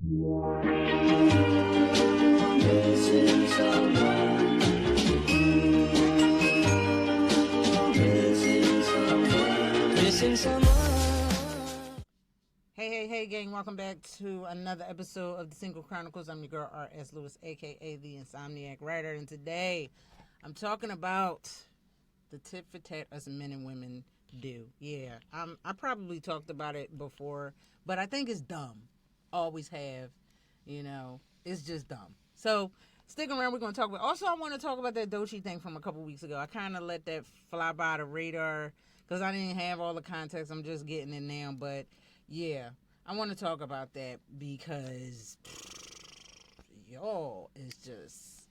Hey, gang, welcome back to another episode of the Single Chronicles. I'm your girl, R.S. Lewis, a.k.a. the Insomniac Writer, and today I'm talking about the tit for tat us men and women do. Yeah, I probably talked about it before, but I think it's dumb. Always have, it's just dumb. So stick around, we're going to talk about. Also, I want to talk about that Doechii thing from a couple weeks ago. I kind of let that fly by the radar because I didn't have all the context. I'm just getting it now, but yeah, I want to talk about that because y'all is just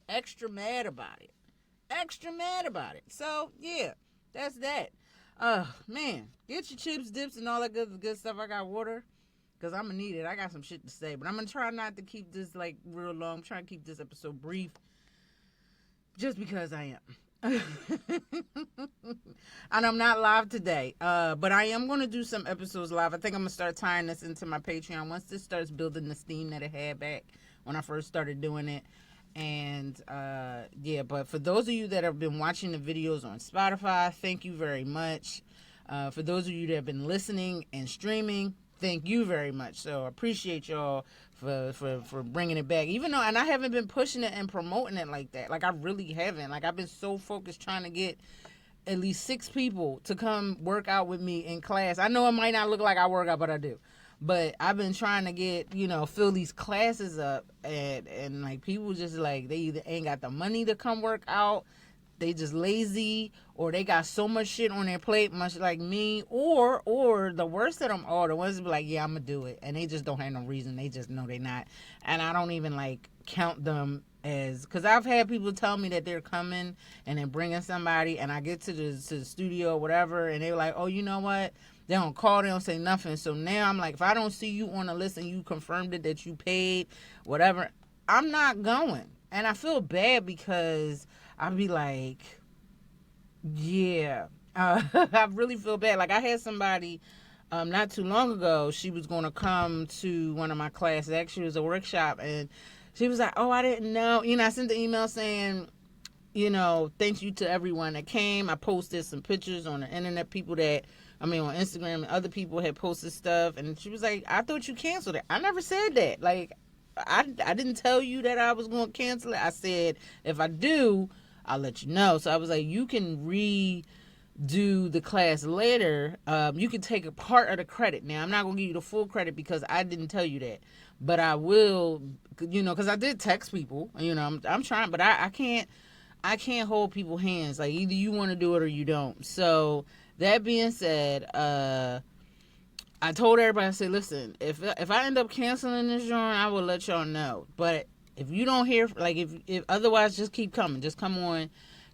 extra mad about it. So, yeah, that's that. Man, get your chips, dips, and all that good stuff. I got water because I'm going to need it. I got some shit to say, but I'm going to try not to keep this, real long. I'm trying to keep this episode brief just because I am. And I'm not live today, but I am going to do some episodes live. I think I'm going to start tying this into my Patreon once this starts building the steam that it had back when I first started doing it. And yeah, but for those of you that have been watching the videos on Spotify, thank you very much. For those of you that have been listening and streaming, thank you very much. So I appreciate y'all for bringing it back, even though, and I haven't been pushing it and promoting it like that. Like, I really haven't. Like, I've been so focused trying to get at least 6 people to come work out with me in class. I know it might not look like I work out, but I do. But I've been trying to get, fill these classes up, and like, people just like, they either ain't got the money to come work out, they just lazy, or they got so much shit on their plate, much like me, or the worst of them all, the ones that be like, yeah, I'm gonna do it, and they just don't have no reason, they just know they not, and I don't even like count them as, because I've had people tell me that they're coming and they're bringing somebody, and I get to the studio or whatever, and they're like, oh, you know what, they don't call, they don't say nothing. So now I'm like, if I don't see you on the list and you confirmed it that you paid, whatever, I'm not going. And I feel bad because I'd be like, yeah, I really feel bad. Like, I had somebody not too long ago, she was going to come to one of my classes. Actually, it was a workshop, and she was like, oh, I didn't know. I sent the email saying, thank you to everyone that came. I posted some pictures on the internet, on Instagram, and other people had posted stuff, and she was like, I thought you canceled it. I never said that. Like, I didn't tell you that I was going to cancel it. I said, if I do, I'll let you know. So I was like, you can redo the class later. You can take a part of the credit. Now, I'm not going to give you the full credit because I didn't tell you that, but I will, because I did text people, I'm trying, but I can't hold people's hands. Like, either you want to do it or you don't. So that being said, I told everybody, I said, listen, if I end up canceling this joint, I will let y'all know. But if you don't hear, like, if otherwise, just keep coming. Just come on,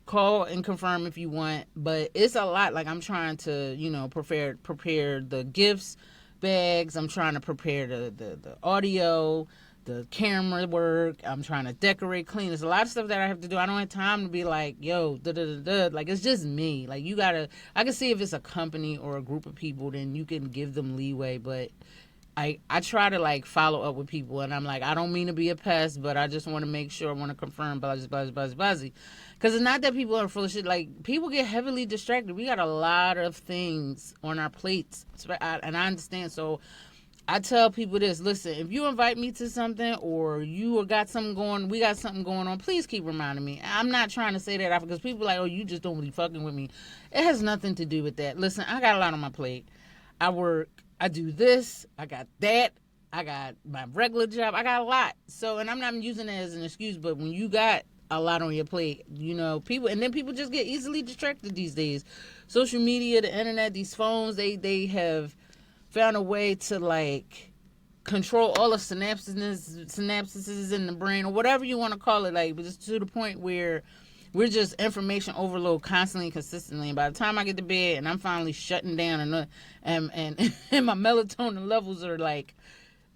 call and confirm if you want. But it's a lot. Like, I'm trying to, prepare the gifts bags. I'm trying to prepare the audio, the camera work. I'm trying to decorate, clean. There's a lot of stuff that I have to do. I don't have time to be like, yo, like, it's just me. Like, I can see if it's a company or a group of people, then you can give them leeway, but I try to, like, follow up with people, and I'm like, I don't mean to be a pest, but I just want to make sure, I want to confirm, buzzy. Because it's not that people are full of shit. Like, people get heavily distracted. We got a lot of things on our plates, and I understand. So I tell people this, listen, if you invite me to something or you got something going, we got something going on, please keep reminding me. I'm not trying to say that because people are like, oh, you just don't really fucking with me. It has nothing to do with that. Listen, I got a lot on my plate. I work, I do this, I got that, I got my regular job, I got a lot. So, and I'm not using that as an excuse, but when you got a lot on your plate, people just get easily distracted these days. Social media, the internet, these phones, they have found a way to, like, control all the synapses in the brain, or whatever you want to call it, like, but just to the point where we're just information overload constantly and consistently. And by the time I get to bed and I'm finally shutting down and my melatonin levels are, like,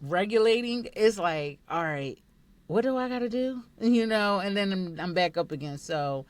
regulating, it's like, all right, what do I got to do? And then I'm back up again. So,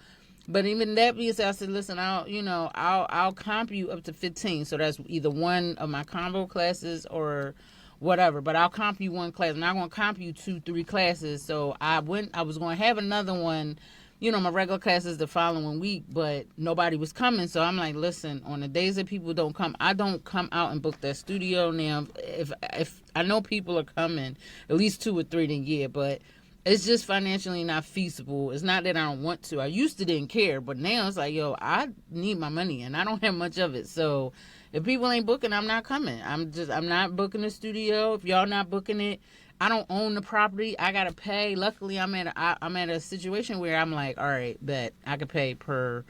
but even that being said, I said, listen, I'll comp you up to 15. So that's either one of my combo classes or whatever. But I'll comp you one class. I'm not going to comp you 2-3 classes. So I was going to have another one, my regular classes the following week, but nobody was coming. So I'm like, listen, on the days that people don't come, I don't come out and book that studio. Now, if I know people are coming, at least 2 or 3 in a year, but it's just financially not feasible. It's not that I don't want to. I used to didn't care, but now it's like, yo, I need my money and I don't have much of it. So if people ain't booking, I'm not coming. I'm not booking the studio. If y'all not booking it, I don't own the property. I gotta pay. Luckily, I'm at a situation where I'm like, all right, bet I could pay per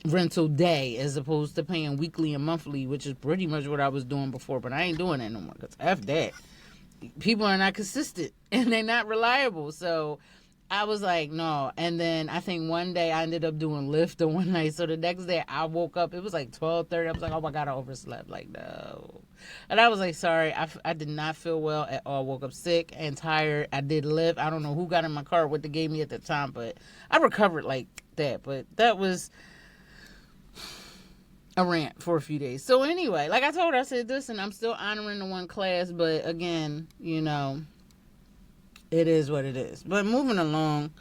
rental day as opposed to paying weekly and monthly, which is pretty much what I was doing before. But I ain't doing that no more because F that. People are not consistent and they're not reliable. So I was like, no. And then I think one day I ended up doing Lyft the one night. So the next day I woke up, it was like 12:30. I was like, oh my God, I overslept. Like, no. And I was like, sorry, I did not feel well at all. Woke up sick and tired. I did Lyft. I don't know who got in my car, what they gave me at the time, but I recovered like that. But that was a rant for a few days. So anyway, like I told her, I said, listen, I'm still honoring the one class, but again, it is what it is. But moving along,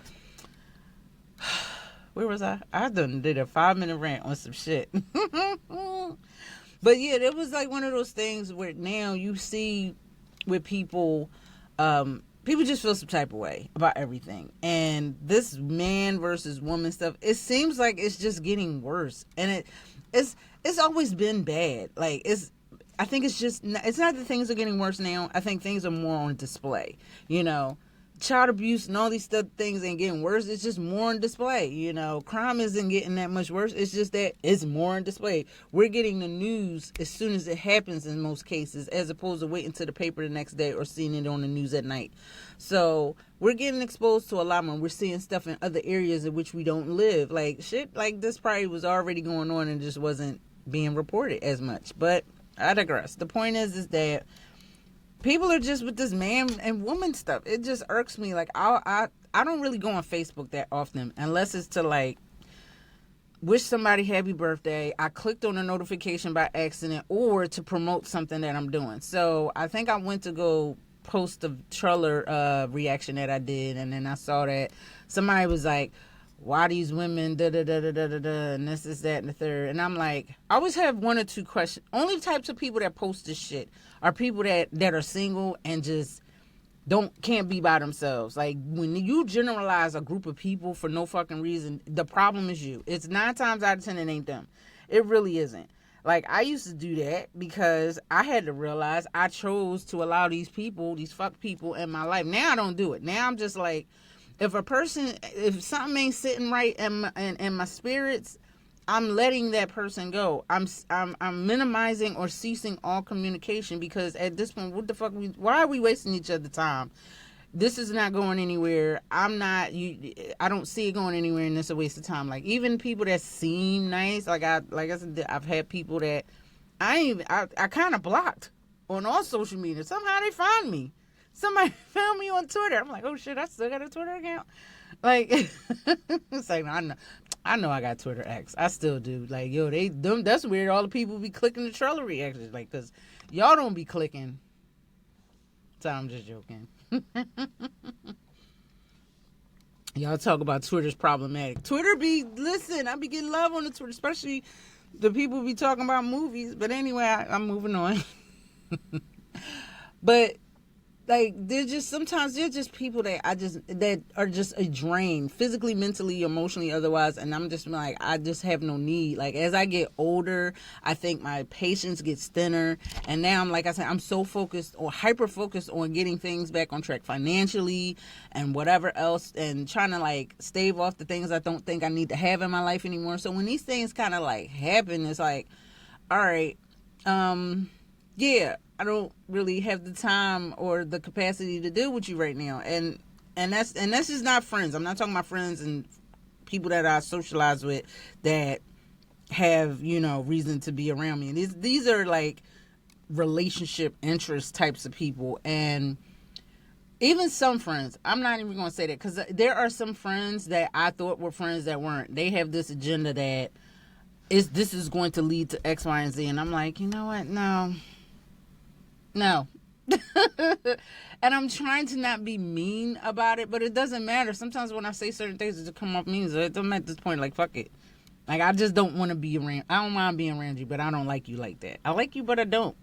where was I? I done did a 5-minute rant on some shit. But yeah, it was like one of those things where now you see with people, people just feel some type of way about everything. And this man versus woman stuff, it seems like it's just getting worse. And it's always been bad. Like I think it's not that things are getting worse now. I think things are more on display. Child abuse and all these stuff, things ain't getting worse. It's just more on display. Crime isn't getting that much worse. It's just that it's more on display. We're getting the news as soon as it happens in most cases, as opposed to waiting to the paper the next day or seeing it on the news at night. So we're getting exposed to a lot more. We're seeing stuff in other areas in which we don't live. Like shit like this probably was already going on and just wasn't being reported as much. But I digress. The point is that people are just with this man and woman stuff. It just irks me. Like I don't really go on Facebook that often unless it's to like wish somebody happy birthday. I clicked on a notification by accident or to promote something that I'm doing. So I think I went to go post the trailer reaction that I did, and then I saw that somebody was like, why these women da da da da da da da, and this is that and the third. And I'm like, I always have one or two questions. Only types of people that post this shit are people that are single and just can't be by themselves. Like when you generalize a group of people for no fucking reason, the problem is you. It's 9 times out of 10 it ain't them. It really isn't. Like I used to do that because I had to realize I chose to allow these fuck people in my life. Now I don't do it. Now I'm just like, if something ain't sitting right in my spirits, I'm letting that person go. I'm minimizing or ceasing all communication because at this point, what the fuck? Why are we wasting each other's time? This is not going anywhere. I don't see it going anywhere, and it's a waste of time. Like even people that seem nice, like I said, I've had people that I kind of blocked on all social media. Somehow they find me. Somebody found me on Twitter. I'm like, oh shit, I still got a Twitter account. Like, it's like, I know I got Twitter X. I still do. Like, yo, that's weird. All the people be clicking the trailer reactions, like, cause y'all don't be clicking. So I'm just joking. Y'all talk about Twitter's problematic. Twitter I be getting love on the Twitter, especially the people be talking about movies. But anyway, I'm moving on. But like sometimes they're just people that are just a drain, physically, mentally, emotionally, otherwise, and I'm just like, I just have no need. Like as I get older, I think my patience gets thinner, and now I'm like I said, I'm so focused or hyper focused on getting things back on track financially and whatever else, and trying to like stave off the things I don't think I need to have in my life anymore. So when these things kind of like happen, it's like, all right, yeah, I don't really have the time or the capacity to deal with you right now. And that's just not friends. I'm not talking about friends and people that I socialize with that have, reason to be around me. And these are like relationship interest types of people. And even some friends, I'm not even going to say that, because there are some friends that I thought were friends that weren't. They have this agenda that this is going to lead to X, Y, and Z. And I'm like, you know what? No. No. And I'm trying to not be mean about it, but it doesn't matter. Sometimes when I say certain things, it just come off mean. So I'm at this point, like, fuck it. Like, I just don't want to be around. I don't mind being around you, but I don't like you like that. I like you, but I don't.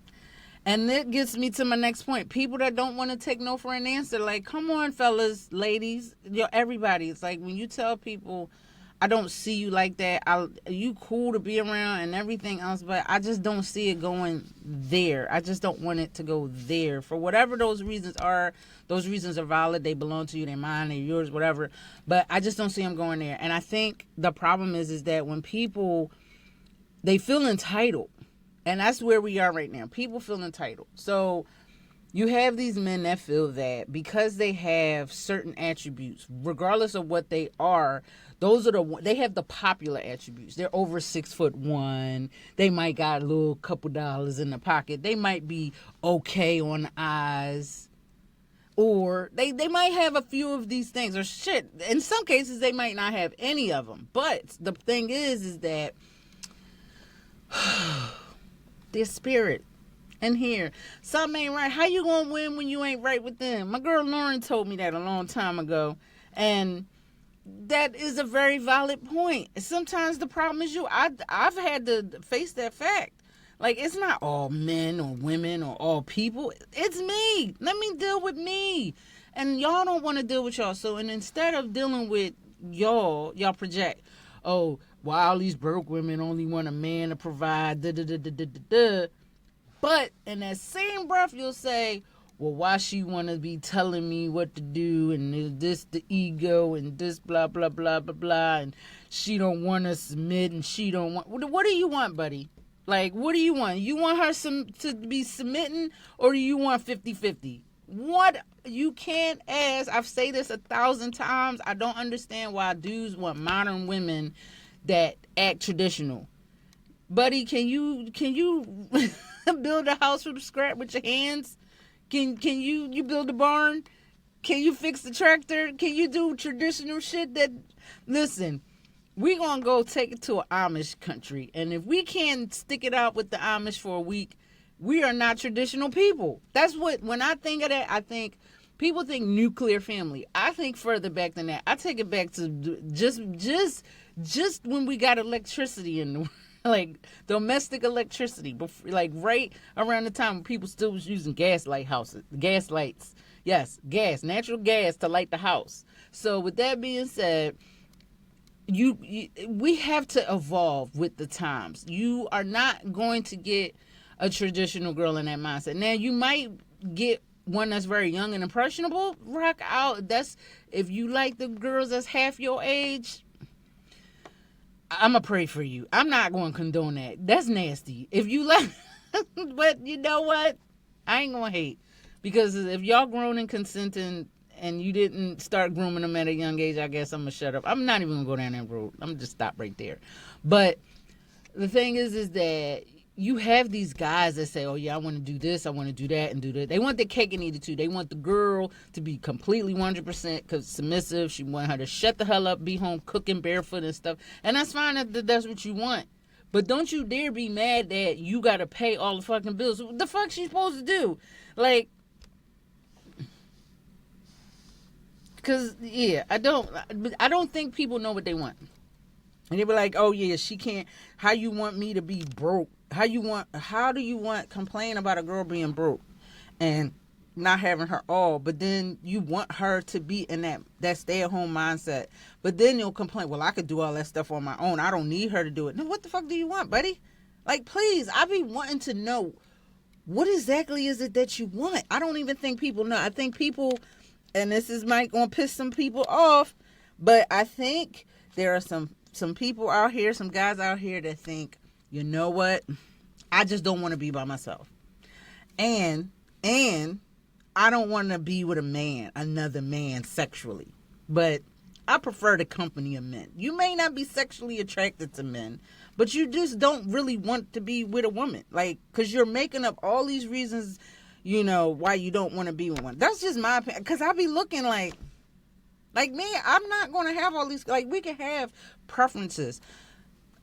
And that gets me to my next point. People that don't want to take no for an answer. Like, come on, fellas, ladies, everybody. It's like when you tell people, I don't see you like that. You cool to be around and everything else, but I just don't see it going there. I just don't want it to go there. For whatever those reasons are valid. They belong to you. They're mine. They're yours, whatever. But I just don't see them going there. And I think the problem is that when people, they feel entitled. And that's where we are right now. People feel entitled. So you have these men that feel that because they have certain attributes, regardless of what they are, they have the popular attributes. They're over 6'1". They might got a little couple dollars in the pocket. They might be okay on the eyes. Or they might have a few of these things. Or shit, in some cases, they might not have any of them. But the thing is that their spirit and here something ain't right. How you gonna win when you ain't right with them? My girl Lauren told me that a long time ago, and that is a very valid point. Sometimes the problem is you. I've had to face that fact. Like, it's not all men or women or all people. It's me. Let me deal with me. And y'all don't want to deal with y'all. So, and instead of dealing with y'all project, oh, well, all these broke women only want a man to provide, da da da da da da da. But in that same breath, you'll say, well, why she want to be telling me what to do, and this the ego, and this blah, blah, blah, blah, blah, and she don't want to submit, and she don't want... What do you want, buddy? Like, what do you want? You want her to be submitting, or do you want 50-50? What? You can't ask. I've said this 1,000 times. I don't understand why dudes want modern women that act traditional. Buddy, can you build a house from scratch with your hands? Can you build a barn? Can you fix the tractor? Can you do traditional shit that... Listen, we gonna go take it to an Amish country, and if we can't stick it out with the Amish for a week, we are not traditional people. That's what, when I think of that, I think people think nuclear family. I think further back than that. I take it back to just when we got electricity in the world. Like domestic electricity, like right around the time when people still was using gas lights. Yes, natural gas to light the house. So with that being said, we have to evolve with the times. You are not going to get a traditional girl in that mindset. Now you might get one that's very young and impressionable. Rock out. That's if you like the girls that's half your age. I'm going to pray for you. I'm not going to condone that. That's nasty. If you like, but you know what? I ain't going to hate. Because if y'all grown and consenting and you didn't start grooming them at a young age, I guess I'm going to shut up. I'm not even going to go down that road. I'm going to just stop right there. But the thing is that you have these guys that say, oh, yeah, I want to do this, I want to do that, and do that. They want the cake and eat it, too. They want the girl to be completely 100% submissive. She want her to shut the hell up, be home cooking barefoot and stuff. And that's fine that that's what you want. But don't you dare be mad that you got to pay all the fucking bills. What the fuck she supposed to do? Like, because, yeah, I don't think people know what they want. And they be like, oh, yeah, she can't. How you want me to be broke? How do you want complain about a girl being broke and not having her all, but then you want her to be in that stay-at-home mindset. But then you'll complain, well, I could do all that stuff on my own. I don't need her to do it. No, what the fuck do you want, buddy? Like, please, I be wanting to know, what exactly is it that you want? I don't even think people know. I think people, and this is might gonna piss some people off, but I think there are some people out here, some guys out here that think, you know what? I just don't want to be by myself. And I don't want to be with another man sexually. But I prefer the company of men. You may not be sexually attracted to men, but you just don't really want to be with a woman. Like, because you're making up all these reasons, why you don't want to be with one. That's just my opinion. Because I be looking like me, I'm not going to have all these, like, we can have preferences.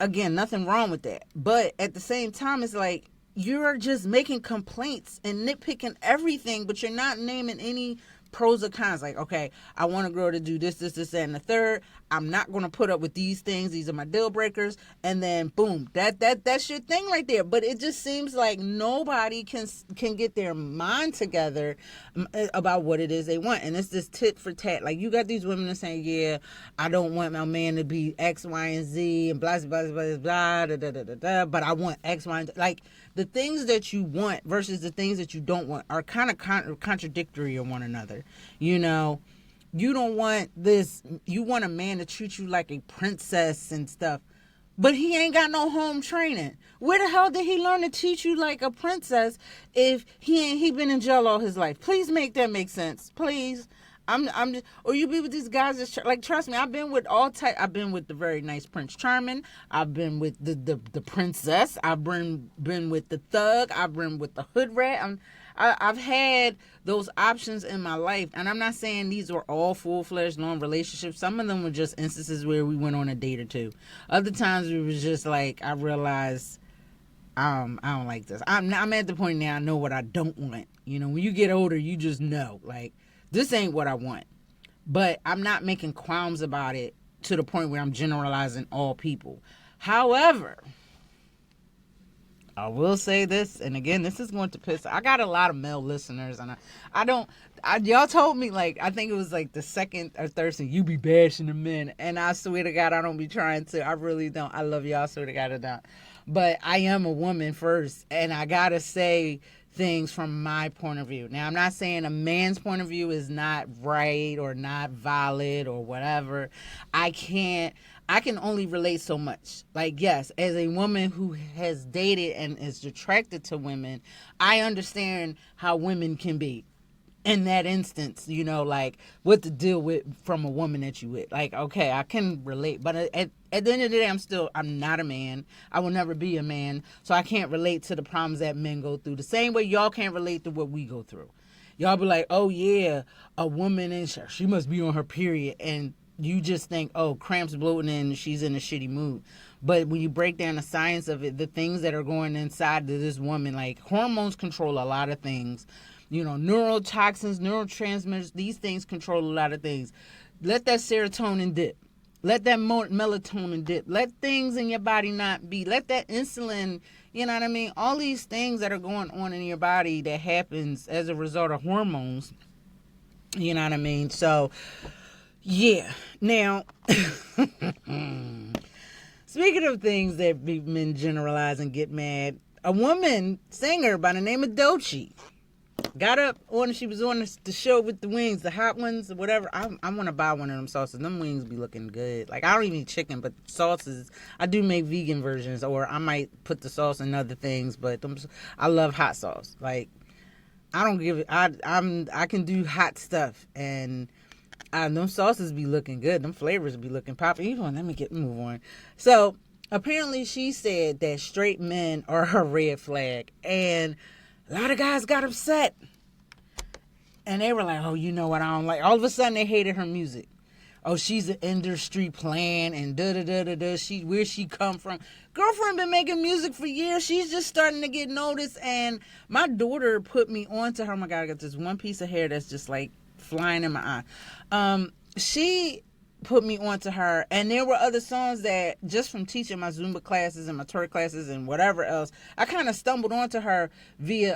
Again, nothing wrong with that. But at the same time, it's like, you're just making complaints and nitpicking everything, but you're not naming any pros or cons. Like, okay, I want a girl to do this, that, and the third. I'm not going to put up with these things. These are my deal breakers. And then, boom, that's your thing right there. But it just seems like nobody can get their mind together about what it is they want. And it's this tit for tat. Like, you got these women that saying, yeah, I don't want my man to be X, Y, and Z, and blah, blah, blah, blah, da, da, da, da, da, but I want X, Y, and Z. Like, the things that you want versus the things that you don't want are kind of contradictory of one another. You know, you don't want this. You want a man to treat you like a princess and stuff, but he ain't got no home training. Where the hell did he learn to teach you like a princess if he been in jail all his life? Please make that make sense, please. I'm just, or you be with these guys that like, trust me, I've been with all type. I've been with the very nice Prince Charming. I've been with the princess. I've been with the thug. I've been with the hood rat. I've had those options in my life, and I'm not saying these were all full-fledged long relationships. Some of them were just instances where we went on a date or two. Other times it was just like I realized I don't like this. I'm at the point now I know what I don't want. You know, when you get older, you just know, like, this ain't what I want. But I'm not making qualms about it to the point where I'm generalizing all people. However, I will say this, and again, this is going to piss. I got a lot of male listeners, and y'all told me, like, I think it was like the second or third thing, you be bashing the men, and I swear to God, I don't be trying to. I really don't. I love y'all, I swear to God, I don't. But I am a woman first, and I gotta say things from my point of view. Now, I'm not saying a man's point of view is not right or not valid or whatever. I can only relate so much. Like, yes, as a woman who has dated and is attracted to women, I understand how women can be in that instance, you know, like what to deal with from a woman that you with. Like, okay, I can relate, but at the end of the day, I'm not a man. I will never be a man, so I can't relate to the problems that men go through. The same way y'all can't relate to what we go through. Y'all be like, oh yeah, a woman, and she must be on her period, and you just think, oh, cramps, bloating, and she's in a shitty mood. But when you break down the science of it, the things that are going inside of this woman, like hormones control a lot of things. You know, neurotoxins, neurotransmitters, these things control a lot of things. Let that serotonin dip. Let that melatonin dip. Let things in your body not be. Let that insulin, you know what I mean? All these things that are going on in your body that happens as a result of hormones, you know what I mean? So, yeah. Now, speaking of things that men generalize and get mad, a woman singer by the name of Doechii got up she was on the show with the wings, the hot ones or whatever. I want to buy one of them sauces. Them wings be looking good. Like, I don't even eat chicken, but sauces, I do make vegan versions, or I might put the sauce in other things, but I love hot sauce. Like, I don't give it, I can do hot stuff, and them sauces be looking good. Them flavors be looking poppy. Even let me move on. So, apparently she said that straight men are her red flag, and a lot of guys got upset. And they were like, oh, you know what I don't like. All of a sudden, they hated her music. Oh, she's an industry plant and da-da-da-da-da. Where she come from? Girlfriend been making music for years. She's just starting to get noticed. And my daughter put me onto her. Oh, my God, I got this one piece of hair that's just, like, flying in my eye. She put me onto her, and there were other songs that, just from teaching my Zumba classes and my twerk classes and whatever else, I kind of stumbled onto her via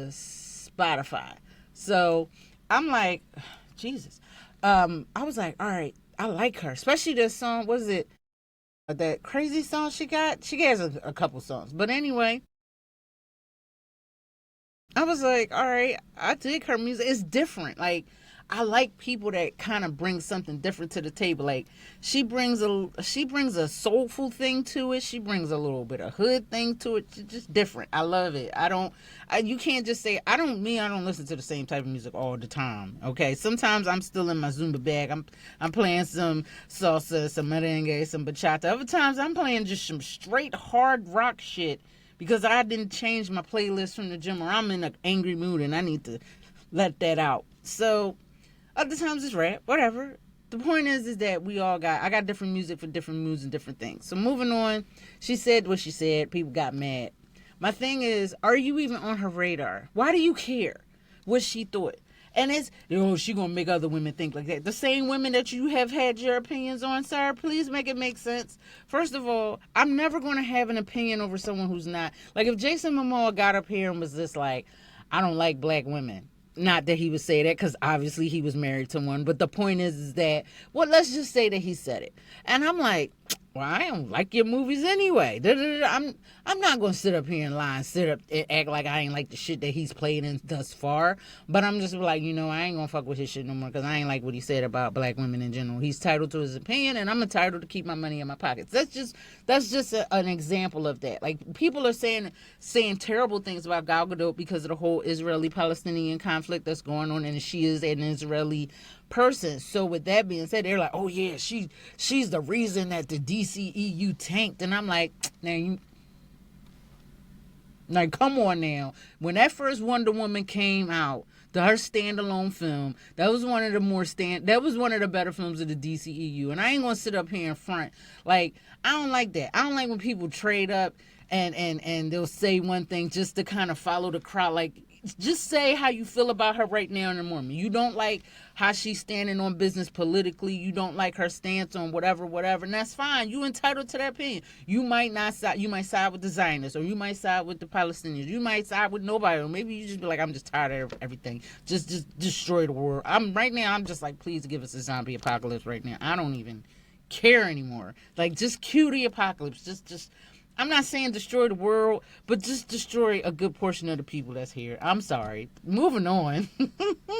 Spotify. So I'm like, Jesus. I was like, all right, I like her, especially this song. Was it that crazy song she got? She has a couple songs, but anyway, I was like, all right, I dig her music. It's different. Like, I like people that kind of bring something different to the table. Like, she brings a soulful thing to it. She brings a little bit of hood thing to it. She's just different. I love it. You can't just say, I don't listen to the same type of music all the time. Okay. Sometimes I'm still in my Zumba bag. I'm playing some salsa, some merengue, some bachata. Other times I'm playing just some straight hard rock shit because I didn't change my playlist from the gym, or I'm in an angry mood and I need to let that out. So, other times it's rap, whatever. The point is that I got different music for different moods and different things. So moving on, she said what she said. People got mad. My thing is, are you even on her radar? Why do you care what she thought? And it's, oh, she gonna make other women think like that. The same women that you have had your opinions on, sir, please make it make sense. First of all, I'm never gonna have an opinion over someone who's not. Like, if Jason Momoa got up here and was just like, I don't like black women. Not that he would say that, because obviously he was married to one. But the point is that, well, let's just say that he said it. And I'm like, well, I don't like your movies anyway. I'm not going to sit up here and lie and sit up and act like I ain't like the shit that he's played in thus far. But I'm just like, I ain't going to fuck with his shit no more, because I ain't like what he said about black women in general. He's entitled to his opinion, and I'm entitled to keep my money in my pockets. That's just an example of that. Like, people are saying terrible things about Gal Gadot because of the whole Israeli-Palestinian conflict that's going on, and she is an Israeli person. So with that being said, they're like, oh yeah, she's the reason that the DCEU tanked. And I'm like, come on now. When that first Wonder Woman came out, her standalone film, that was one of the better films of the DCEU. And I ain't gonna sit up here in front. Like, I don't like that. I don't like when people trade up and they'll say one thing just to kind of follow the crowd. Like, just say how you feel about her right now in the moment. You don't like how she's standing on business politically. You don't like her stance on whatever, and that's fine. You entitled to that opinion. You might not side. You might side with the Zionists, or you might side with the Palestinians. You might side with nobody, or maybe you just be like, I'm just tired of everything. Just destroy the world. I'm just like, please give us a zombie apocalypse right now. I don't even care anymore. Like, just cue the apocalypse. Just. I'm not saying destroy the world, but just destroy a good portion of the people that's here. I'm sorry. Moving on. Because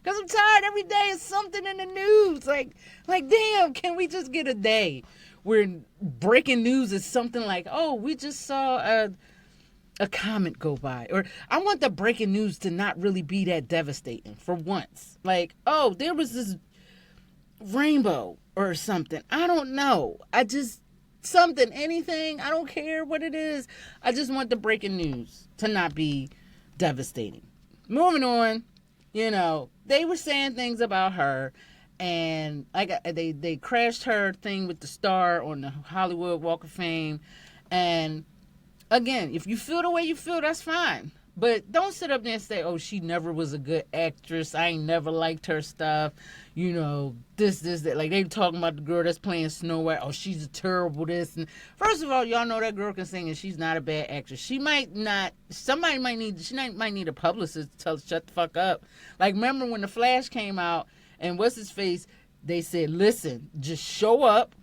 I'm tired. Every day is something in the news. Like, damn, can we just get a day where breaking news is something like, oh, we just saw a comet go by? Or I want the breaking news to not really be that devastating for once. Like, oh, there was this rainbow or something. I don't know. Something, anything, I don't care what it is. I just want the breaking news to not be devastating. Moving on, they were saying things about her, and they crashed her thing with the star on the Hollywood Walk of Fame. And again, if you feel the way you feel, that's fine. But don't sit up there and say, oh, she never was a good actress. I ain't never liked her stuff. This, that. Like, they talking about the girl that's playing Snow White. Oh, she's a terrible this. And first of all, y'all know that girl can sing, and she's not a bad actress. She might not, somebody might need a publicist to tell her, shut the fuck up. Like, remember when The Flash came out, and what's his face? They said, listen, just show up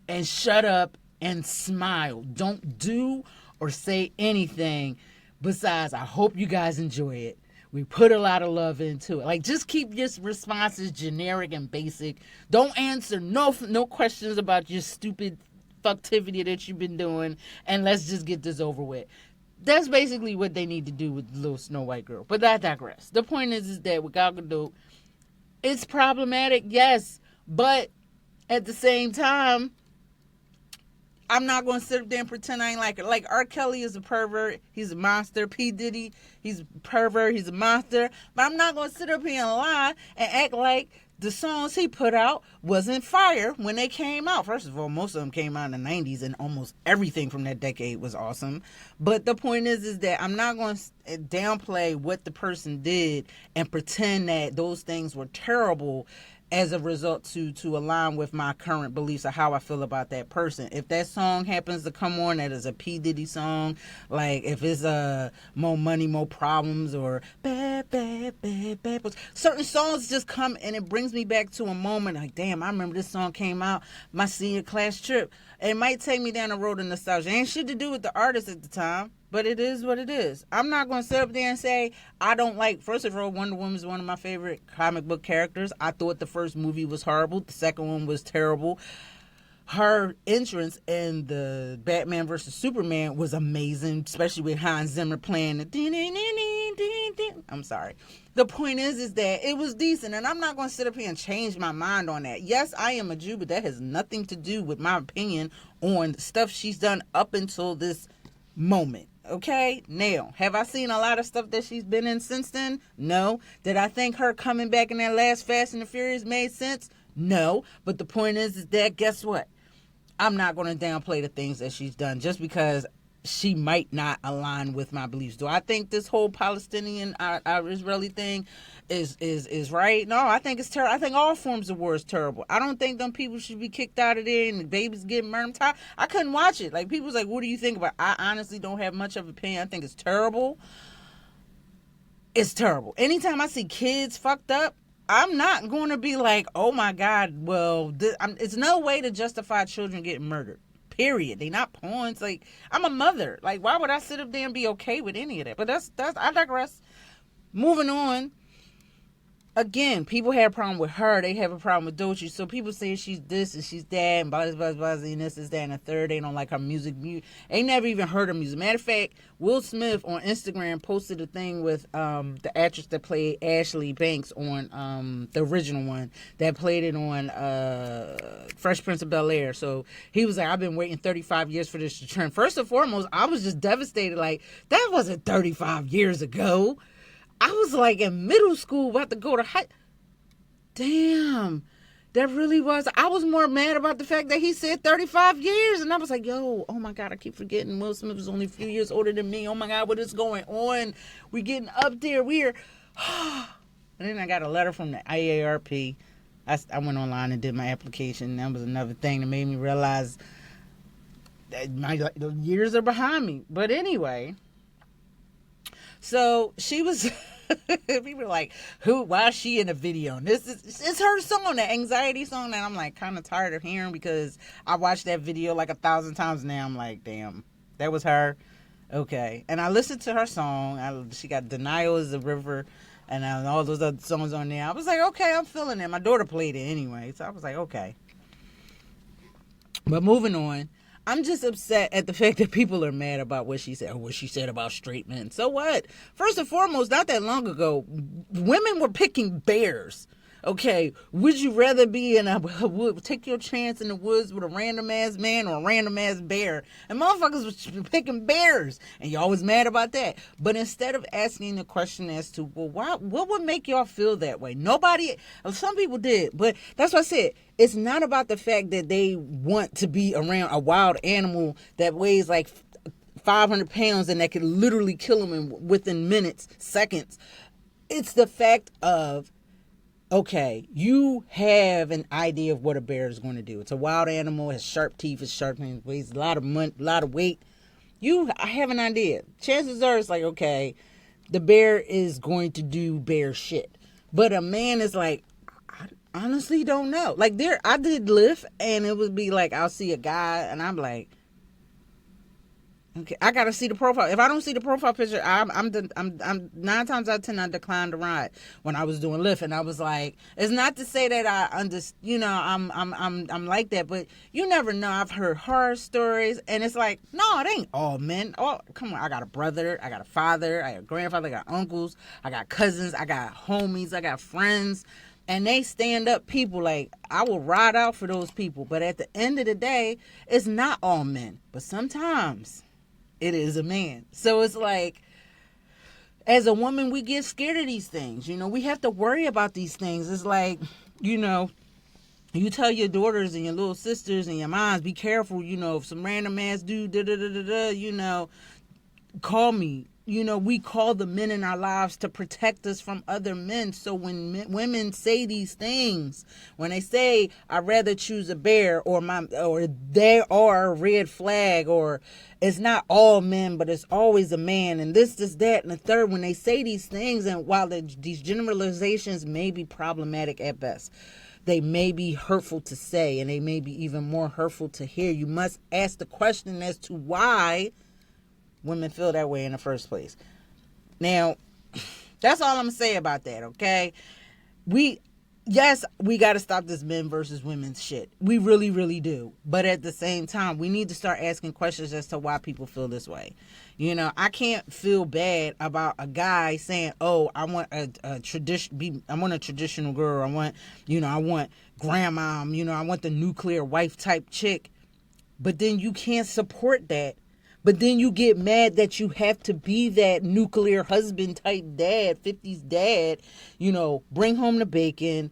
and shut up and smile. Don't do or say anything. Besides, I hope you guys enjoy it. We put a lot of love into it. Like, just keep your responses generic and basic. Don't answer no questions about your stupid fucktivity that you've been doing. And let's just get this over with. That's basically what they need to do with the little Snow White girl. But I digress. The point is that with Gal Gadot, it's problematic, yes. But at the same time, I'm not going to sit up there and pretend I ain't like her. Like, R. Kelly is a pervert. He's a monster. P. Diddy, he's a pervert. He's a monster. But I'm not going to sit up here and lie and act like the songs he put out wasn't fire when they came out. First of all, most of them came out in the 90s, and almost everything from that decade was awesome. But the point is that I'm not going to downplay what the person did and pretend that those things were terrible as a result to align with my current beliefs of how I feel about that person. If that song happens to come on that is a P. Diddy song, like if it's More Money, More Problems, or Bad, certain songs just come and it brings me back to a moment like, damn, I remember this song came out my senior class trip. It might take me down the road of nostalgia. It ain't shit to do with the artist at the time, but it is what it is. I'm not going to sit up there and say I don't like, first of all, Wonder Woman is one of my favorite comic book characters. I thought the first movie was horrible. The second one was terrible. Her entrance in the Batman versus Superman was amazing, especially with Hans Zimmer playing the I'm sorry. The point is that it was decent, and I'm not going to sit up here and change my mind on that. Yes, I am a Jew, but that has nothing to do with my opinion on stuff she's done up until this moment. Okay, now, have I seen a lot of stuff that she's been in since then? No. Did I think her coming back in that last Fast and the Furious made sense? No. But the point is that, guess what? I'm not going to downplay the things that she's done just because she might not align with my beliefs. Do I think this whole Palestinian Israeli thing is right? No, I think it's terrible. I think all forms of war is terrible. I don't think them people should be kicked out of there and the babies getting murdered. I couldn't watch it. Like, people's like, what do you think about it? I honestly don't have much of an opinion. I think it's terrible. It's terrible. Anytime I see kids fucked up, I'm not going to be like, oh my God, well, it's no way to justify children getting murdered. Period. They not pawns. Like, I'm a mother. Like, why would I sit up there and be okay with any of that? But that's I digress. Moving on. Again, people have a problem with her. They have a problem with Doechii. So people say she's this and she's that and blah, blah, blah, and this is that and the third. They don't like her music. They never even heard her music. Matter of fact, Will Smith on Instagram posted a thing with the actress that played Ashley Banks on the original one that played it on Fresh Prince of Bel-Air. So he was like, I've been waiting 35 years for this to trend. First and foremost, I was just devastated. Like, that wasn't 35 years ago. I was like in middle school about to go to high. Damn, that really was. I was more mad about the fact that he said 35 years. And I was like, yo, oh my God, I keep forgetting Will Smith is only a few years older than me. Oh my God, what is going on? We're getting up there. And then I got a letter from the IARP. I went online and did my application. That was another thing that made me realize that the years are behind me. But anyway, so she was... people were like, why is she in a video? And it's her song, that anxiety song that I'm like kind of tired of hearing, because I watched that video like 1,000 times now. I'm like, damn, that was her. Okay. And I listened to her song. She got Denial is the River and all those other songs on there. I was like, okay, I'm feeling it. My daughter played it anyway. So I was like, okay. But moving on. I'm just upset at the fact that people are mad about what she said, or what she said about straight men. So what? First and foremost, not that long ago, women were picking bears. Okay, would you rather be in a wood, take your chance in the woods with a random ass man or a random ass bear? And motherfuckers was picking bears, and y'all was mad about that. But instead of asking the question as to, well, what would make y'all feel that way? Nobody, some people did, but that's what I said. It's not about the fact that they want to be around a wild animal that weighs like 500 pounds and that could literally kill them within minutes, seconds. It's the fact of, okay, you have an idea of what a bear is going to do. It's a wild animal, it has sharp teeth, it's sharp, and weighs a lot of weight. I have an idea. Chances are it's like, okay, the bear is going to do bear shit. But a man is like, I honestly don't know. Like, I did Lyft, and it would be like, I'll see a guy, and I'm like, okay, I gotta see the profile. If I don't see the profile picture, I'm 9 times out of 10 I declined to ride when I was doing Lyft, and I was like, it's not to say that I'm like that, but you never know. I've heard horror stories, and it's like, no, it ain't all men. Oh, come on, I got a brother, I got a father, I got a grandfather, I got uncles, I got cousins, I got homies, I got friends, and they stand up people. Like, I will ride out for those people, but at the end of the day, it's not all men, but sometimes it is a man. So it's like, as a woman, we get scared of these things. We have to worry about these things. It's like, you tell your daughters and your little sisters and your moms, be careful, if some random ass dude, call me. We call the men in our lives to protect us from other men. So when women say these things, when they say, I'd rather choose a bear, or there are a red flag, or it's not all men, but it's always a man, and this, that, and the third, when they say these things, and while these generalizations may be problematic at best, they may be hurtful to say, and they may be even more hurtful to hear, you must ask the question as to why women feel that way in the first place. Now, that's all I'm going to say about that, okay? Yes, we got to stop this men versus women shit. We really, really do. But at the same time, we need to start asking questions as to why people feel this way. I can't feel bad about a guy saying, oh, I want a traditional girl. I want grandma, I want the nuclear wife type chick. But then you can't support that. But then you get mad that you have to be that nuclear husband type dad, 50s dad, bring home the bacon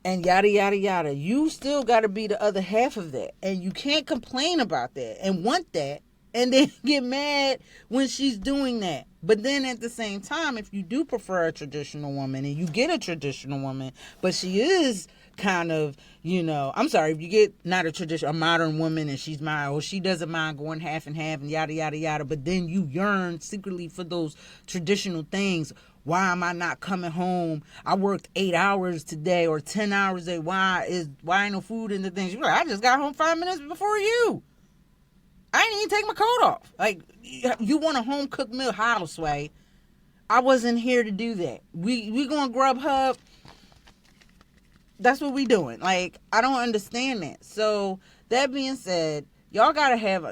and yada, yada, yada. You still got to be the other half of that. And you can't complain about that and want that and then get mad when she's doing that. But then at the same time, if you do prefer a traditional woman and you get a traditional woman, but she is kind of, I'm sorry, if you get not a modern woman and she's mine, or she doesn't mind going half and half and yada, yada, yada, but then you yearn secretly for those traditional things. Why am I not coming home? I worked 8 hours today or 10 hours a day. Why ain't no food in the things? You're like, I just got home 5 minutes before you. I didn't even take my coat off. Like, you want a home cooked meal? How, Sway? I wasn't here to do that. We going to Grubhub. That's what we doing. Like, I don't understand that. So, that being said, y'all got to have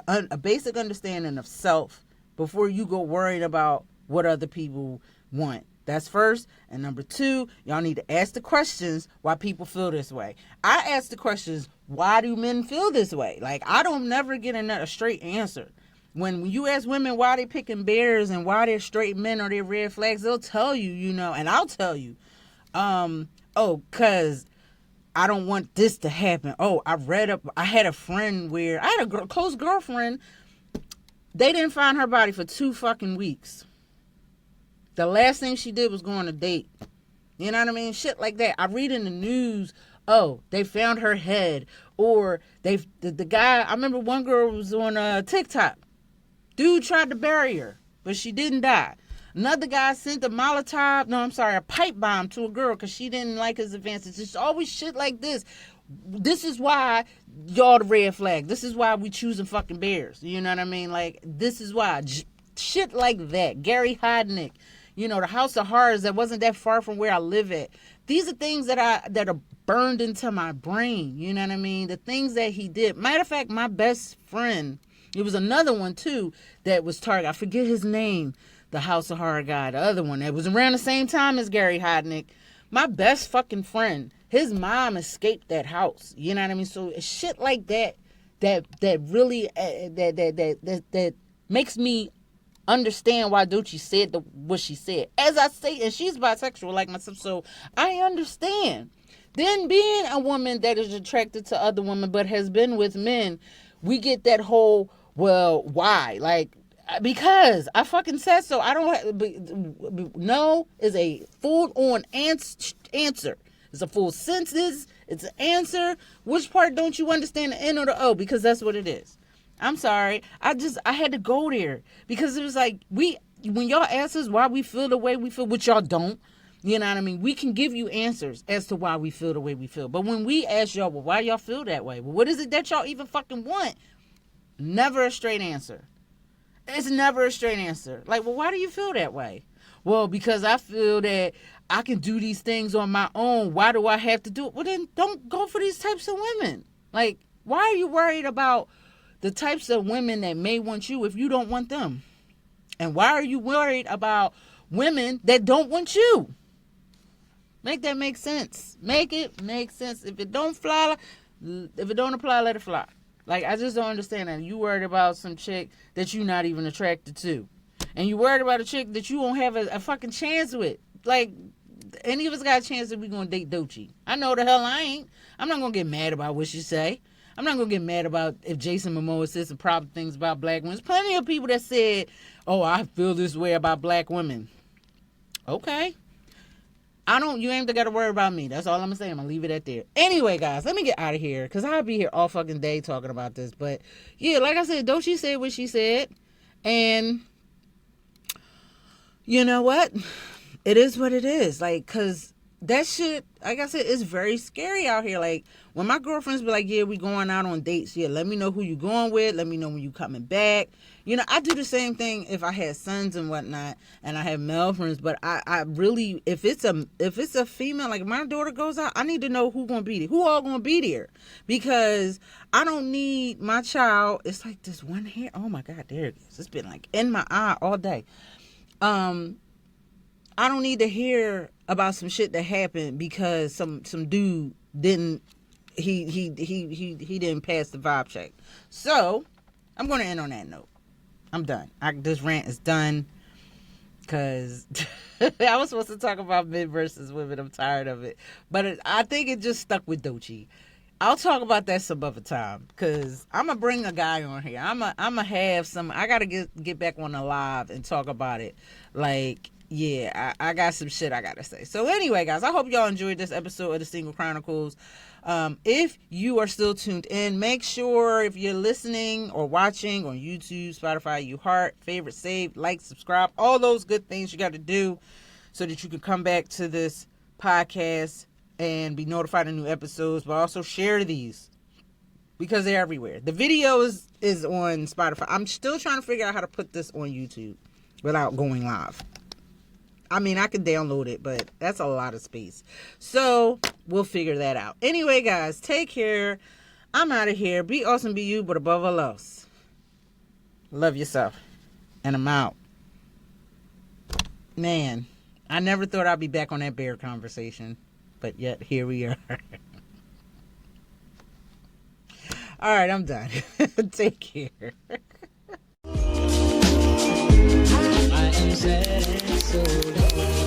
a basic understanding of self before you go worried about what other people want. That's first. And number two, y'all need to ask the questions why people feel this way. I ask the questions, why do men feel this way? Like, I don't never get a straight answer. When you ask women why they picking bears and why they're straight men or they're red flags, they'll tell you, and I'll tell you, because I don't want this to happen. Oh, I had a friend where I had a close girlfriend. They didn't find her body for 2 fucking weeks. The last thing she did was go on a date. You know what I mean? Shit like that. I read in the news, oh, they found her head. Or the guy, I remember one girl was on TikTok. Dude tried to bury her, but she didn't die. Another guy sent a pipe bomb to a girl because she didn't like his advances. It's always shit like this. This is why y'all the red flag. This is why we choosing fucking bears. You know what I mean? Like, this is why. Shit like that. Gary Hodnick. The House of Horrors that wasn't that far from where I live at. These are things that are burned into my brain. You know what I mean? The things that he did. Matter of fact, my best friend, it was another one too that was targeted. I forget his name. The House of Horror guy. The other one that was around the same time as Gary Hodnick. My best fucking friend, his mom escaped that house. You know what I mean? So shit like that really that makes me understand why Doechii said what she said. As I say, and she's bisexual like myself, so I understand. Then being a woman that is attracted to other women but has been with men, we get that whole, well, why? Like, because I fucking said so. I don't no is a full-on answer. It's a full sentence. It's an answer. Which part don't you understand, the N or the O? Because that's what it is. I'm sorry. I had to go there because it was like when y'all ask us why we feel the way we feel, which y'all don't, you know what I mean? We can give you answers as to why we feel the way we feel. But when we ask y'all, well, why y'all feel that way? Well, what is it that y'all even fucking want? Never a straight answer. It's never a straight answer. Like, well, why do you feel that way? Well, because I feel that I can do these things on my own. Why do I have to do it? Well, then don't go for these types of women. Like, why are you worried about the types of women that may want you if you don't want them? And why are you worried about women that don't want you? Make that make sense. Make it make sense. If it don't apply, let it fly. Like, I just don't understand that. You worried about some chick that you're not even attracted to. And you worried about a chick that you won't have a fucking chance with. Like, any of us got a chance that we going to date Doechii. I know the hell I ain't. I'm not going to get mad about what she say. I'm not going to get mad about if Jason Momoa said some proper things about black women. There's plenty of people that said, oh, I feel this way about black women. Okay. You ain't got to worry about me. That's all I'm going to say. I'm going to leave it at there. Anyway, guys, let me get out of here because I'll be here all fucking day talking about this. But, yeah, like I said, Doechii said what she said. And you know what? It is what it is. Like, because that shit, like I said, it's very scary out here. Like, when my girlfriends be like, yeah, we going out on dates. Yeah, let me know who you going with. Let me know when you coming back. I do the same thing if I had sons and whatnot, and I have male friends. But I really, if it's a female, like if my daughter goes out, I need to know who gonna be there, who all gonna be there, because I don't need my child. It's like this one hair. Oh my God, there it is. It's been like in my eye all day. I don't need to hear about some shit that happened because some dude didn't didn't pass the vibe check. So I'm going to end on that note. I'm done. This rant is done because I was supposed to talk about men versus women. I'm tired of it, but I think it just stuck with Doechii. I'll talk about that some other time, because I'm gonna bring a guy on here. I'm a have some. I gotta get back on the live and talk about it. Like, yeah, I got some shit I gotta say. So anyway, guys, I hope y'all enjoyed this episode of the Single Chronicles. If you are still tuned in, make sure if you're listening or watching on YouTube, Spotify, you heart, favorite, save, like, subscribe, all those good things you got to do so that you can come back to this podcast and be notified of new episodes, but also share these because they're everywhere. The video is on Spotify. I'm still trying to figure out how to put this on YouTube without going live. I mean, I could download it, but that's a lot of space. So we'll figure that out. Anyway, guys, take care. I'm out of here. Be awesome, be you, but above all else, love yourself. And I'm out. Man, I never thought I'd be back on that bear conversation. But yet, here we are. All right, I'm done. Take care. I am sad and so